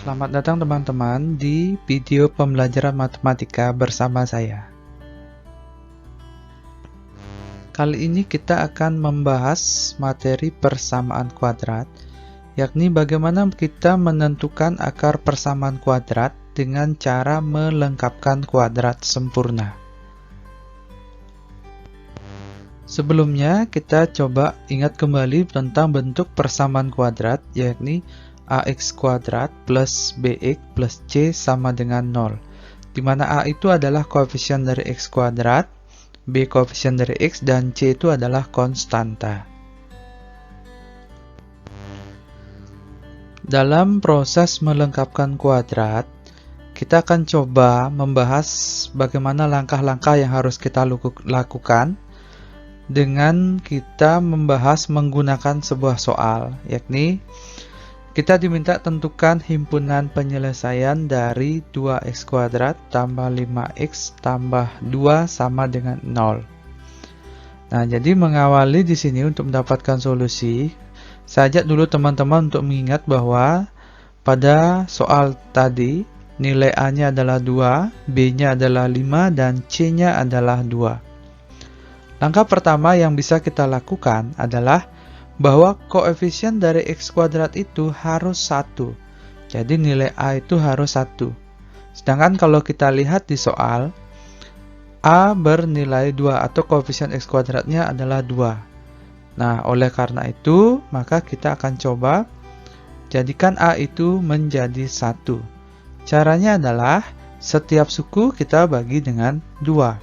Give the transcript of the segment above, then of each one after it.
Selamat datang teman-teman di video pembelajaran matematika bersama saya. Kali ini kita akan membahas materi persamaan kuadrat, yakni bagaimana kita menentukan akar persamaan kuadrat dengan cara melengkapkan kuadrat sempurna. Sebelumnya kita coba ingat kembali tentang bentuk persamaan kuadrat, yakni ax kuadrat plus bx plus c sama dengan 0, di mana a itu adalah koefisien dari x kuadrat, b koefisien dari x, dan c itu adalah konstanta. Dalam proses melengkapkan kuadrat, kita akan coba membahas bagaimana langkah-langkah yang harus kita lakukan dengan kita membahas menggunakan sebuah soal, yakni kita diminta tentukan himpunan penyelesaian dari 2x kuadrat tambah 5x tambah 2 sama dengan 0. Nah, jadi mengawali di sini untuk mendapatkan solusi, saya ajak dulu teman-teman untuk mengingat bahwa pada soal tadi nilai A-nya adalah 2, B-nya adalah 5, dan C-nya adalah 2. Langkah pertama yang bisa kita lakukan adalah bahwa koefisien dari x kuadrat itu harus 1. Jadi nilai A itu harus 1. Sedangkan kalau kita lihat di soal, A bernilai 2 atau koefisien x kuadratnya adalah 2. Nah, oleh karena itu, maka kita akan coba jadikan A itu menjadi 1. Caranya adalah setiap suku kita bagi dengan 2.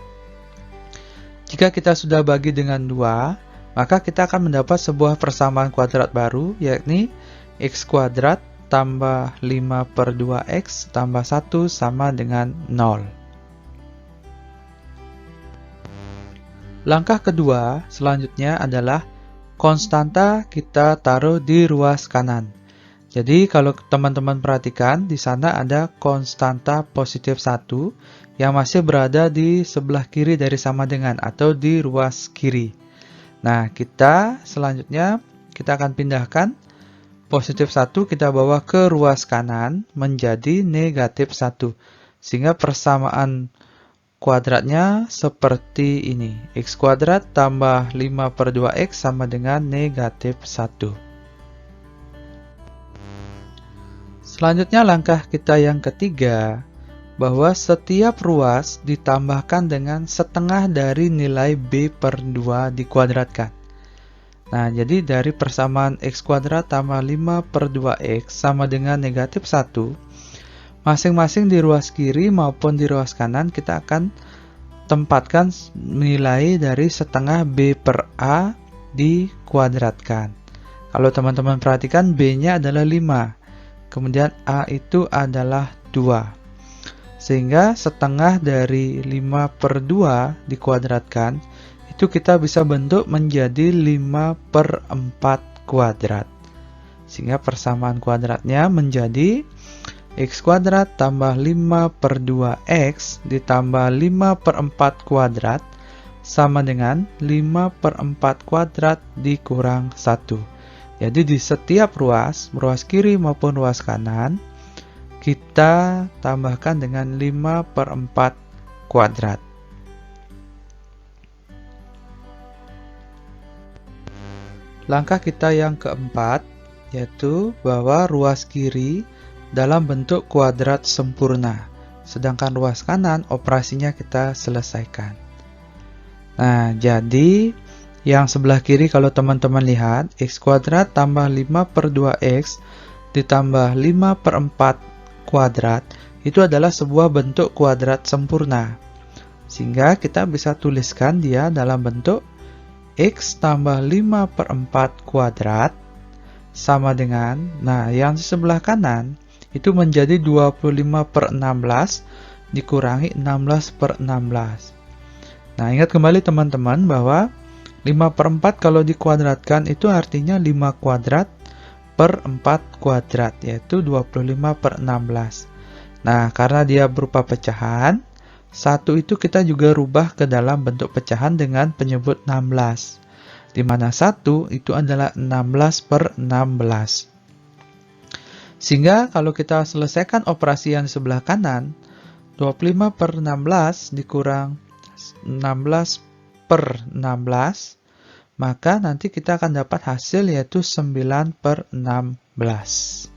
Jika kita sudah bagi dengan 2, maka kita akan mendapat sebuah persamaan kuadrat baru, yakni x kuadrat tambah 5 per 2x tambah 1 sama dengan 0. Langkah kedua selanjutnya adalah konstanta kita taruh di ruas kanan. Jadi kalau teman-teman perhatikan, di sana ada konstanta positif 1 yang masih berada di sebelah kiri dari sama dengan atau di ruas kiri. Nah, selanjutnya kita akan pindahkan positif 1 kita bawa ke ruas kanan menjadi negatif 1. Sehingga persamaan kuadratnya seperti ini. X kuadrat tambah 5 per 2x sama dengan negatif 1. Selanjutnya langkah kita yang ketiga, bahwa setiap ruas ditambahkan dengan setengah dari nilai b per 2 dikuadratkan. Nah, jadi dari persamaan x kuadrat tambah 5 per 2x sama dengan negatif 1, masing-masing di ruas kiri maupun di ruas kanan kita akan tempatkan nilai dari setengah b per a dikuadratkan. Kalau teman-teman perhatikan, b-nya adalah 5, kemudian a itu adalah 2. Sehingga setengah dari 5 per 2 dikuadratkan, itu kita bisa bentuk menjadi 5 per 4 kuadrat. Sehingga persamaan kuadratnya menjadi x kuadrat tambah 5 per 2x ditambah 5 per 4 kuadrat sama dengan 5 per 4 kuadrat dikurang 1. Jadi di setiap ruas kiri maupun ruas kanan, kita tambahkan dengan 5 per 4 kuadrat. Langkah kita yang keempat, yaitu bahwa ruas kiri dalam bentuk kuadrat sempurna, sedangkan ruas kanan operasinya kita selesaikan. Nah, jadi yang sebelah kiri kalau teman-teman lihat, x kuadrat tambah 5 per 2x ditambah 5 per 4 kuadrat, itu adalah sebuah bentuk kuadrat sempurna. Sehingga kita bisa tuliskan dia dalam bentuk x tambah 5 per 4 kuadrat sama dengan, nah yang di sebelah kanan itu menjadi 25 per 16 dikurangi 16 per 16. Nah, ingat kembali teman-teman bahwa 5 per 4 kalau dikuadratkan itu artinya 5 kuadrat per 4 kuadrat, yaitu 25 per 16. Nah, karena dia berupa pecahan, 1 itu kita juga rubah ke dalam bentuk pecahan dengan penyebut 16, di mana 1 itu adalah 16 per 16. Sehingga kalau kita selesaikan operasi yang di sebelah kanan, 25 per 16 dikurang 16 per 16, maka nanti kita akan dapat hasil yaitu 9 per 16.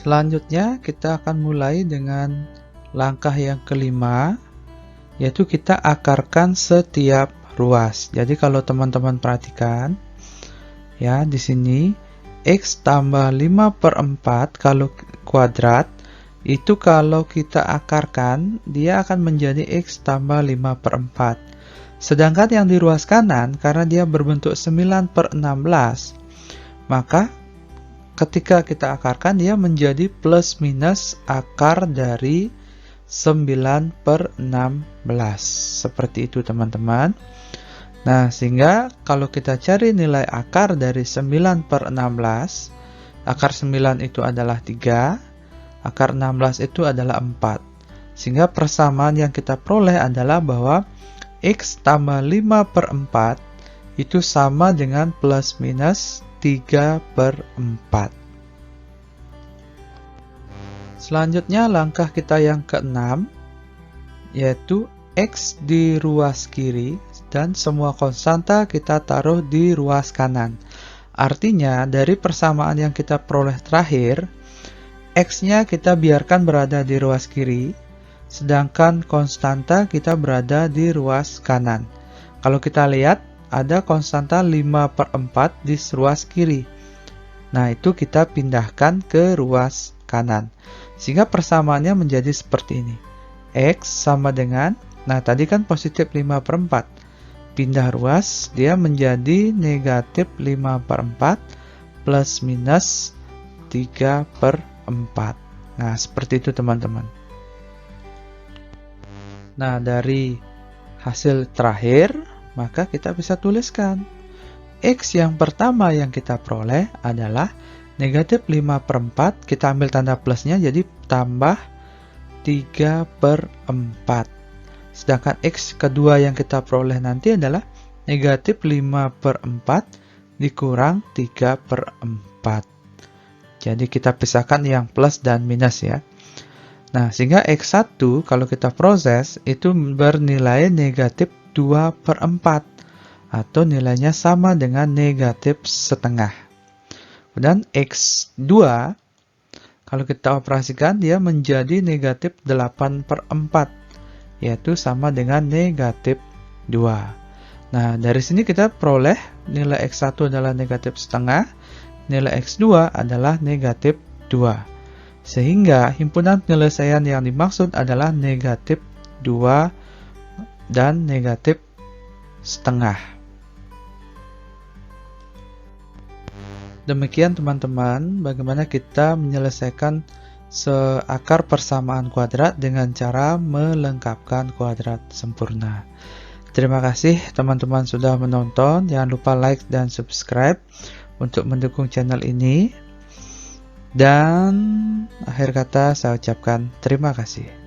Selanjutnya kita akan mulai dengan langkah yang kelima, yaitu kita akarkan setiap ruas. Jadi kalau teman-teman perhatikan, ya di sini X tambah 5 per 4 kalau kuadrat, itu kalau kita akarkan, dia akan menjadi X tambah 5 per 4. Sedangkan yang di ruas kanan, karena dia berbentuk 9 per 16, maka ketika kita akarkan, dia menjadi plus minus akar dari 9 per 16. Seperti itu teman-teman. Nah, sehingga kalau kita cari nilai akar dari 9 per 16, akar 9 itu adalah 3, akar 16 itu adalah 4. Sehingga persamaan yang kita peroleh adalah bahwa X tambah 5 per 4 itu sama dengan plus minus 3 per 4. Selanjutnya langkah kita yang keenam, yaitu X di ruas kiri dan semua konstanta kita taruh di ruas kanan. Artinya dari persamaan yang kita peroleh terakhir, X-nya kita biarkan berada di ruas kiri, sedangkan konstanta kita berada di ruas kanan. Kalau kita lihat, ada konstanta 5 per 4 di ruas kiri. Nah, itu kita pindahkan ke ruas kanan. Sehingga persamaannya menjadi seperti ini. X sama dengan, nah tadi kan positif 5 per 4. Pindah ruas, dia menjadi negatif 5 per 4 plus minus 3 per 4. Nah, seperti itu teman-teman. Nah, dari hasil terakhir, maka kita bisa tuliskan X yang pertama yang kita peroleh adalah negatif 5 per 4, kita ambil tanda plusnya jadi tambah 3 per 4. Sedangkan X kedua yang kita peroleh nanti adalah negatif 5 per 4 dikurang 3 per 4. Jadi kita pisahkan yang plus dan minus ya. Nah, sehingga X1 kalau kita proses itu bernilai negatif 2 per 4 atau nilainya sama dengan negatif setengah. Dan X2 kalau kita operasikan dia menjadi negatif 8 per 4 yaitu sama dengan negatif 2. Nah, dari sini kita peroleh nilai X1 adalah negatif setengah, nilai X2 adalah negatif 2. Sehingga himpunan penyelesaian yang dimaksud adalah negatif 2 dan negatif setengah. Demikian teman-teman, bagaimana kita menyelesaikan seakar persamaan kuadrat dengan cara melengkapkan kuadrat sempurna. Terima kasih teman-teman sudah menonton. Jangan lupa like dan subscribe untuk mendukung channel ini. Dan akhir kata saya ucapkan terima kasih.